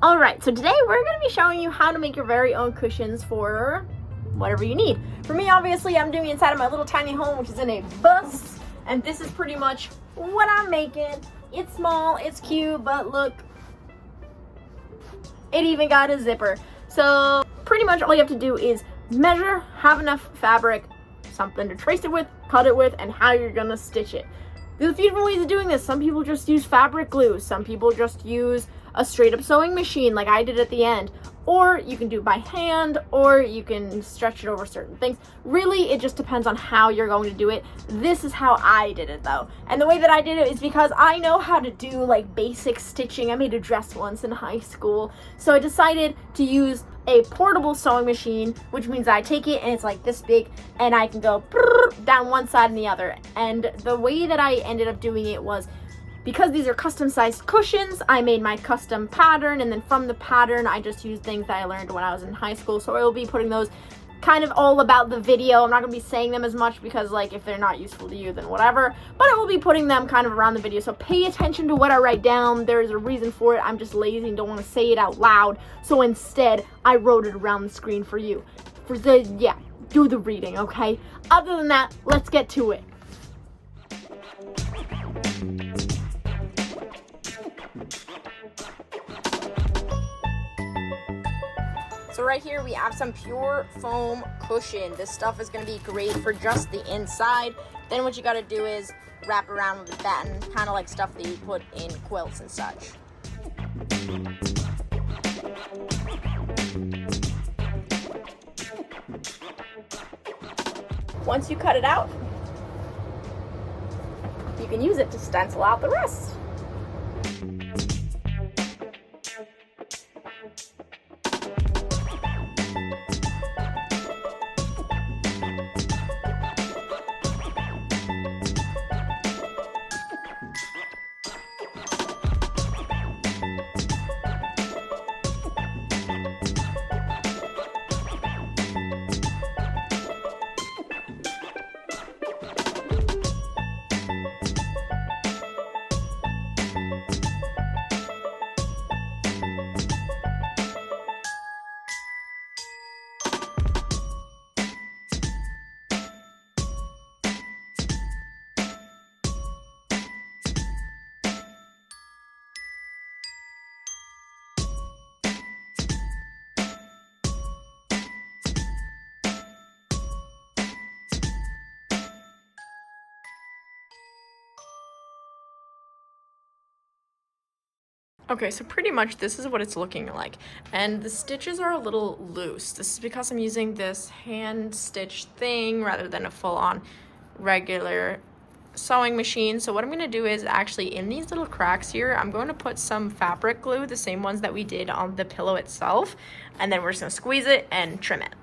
Alright, so today we're going to be showing you how to make your very own cushions for whatever you need. For me, obviously, I'm doing it inside of my little tiny home, which is in a bus, and this is pretty much what I'm making. It's small, it's cute, but look, it even got a zipper. So pretty much all you have to do is measure, have enough fabric, something to trace it with, cut it with, and how you're going to stitch it. There's a few different ways of doing this. Some people just use fabric glue. Some people just use a straight up sewing machine like I did at the end. Or you can do it by hand, or you can stretch it over certain things. Really, it just depends on how you're going to do it. This is how I did it though. And the way that I did it is because I know how to do like basic stitching. I made a dress once in high school. So I decided to use a portable sewing machine, which means I take it and it's like this big and I can go down one side and the other. And the way that I ended up doing it was, because these are custom sized cushions, I made my custom pattern, and then from the pattern I just used things that I learned when I was in high school. So I will be putting those kind of all about the video. I'm not going to be saying them as much because like if they're not useful to you then whatever, but I will be putting them kind of around the video. So pay attention to what I write down. There's a reason for it. I'm just lazy and don't want to say it out loud. So instead I wrote it around the screen for you. Do the reading, okay? Other than that, let's get to it. So right here we have some pure foam cushion. This stuff is going to be great for just the inside. Then what you got to do is wrap around with a batten, kind of like stuff that you put in quilts and such. Once you cut it out, you can use it to stencil out the rest. Okay, so pretty much this is what it's looking like. And the stitches are a little loose. This is because I'm using this hand stitch thing rather than a full-on regular sewing machine. So what I'm going to do is actually in these little cracks here, I'm going to put some fabric glue, the same ones that we did on the pillow itself. And then we're just going to squeeze it and trim it.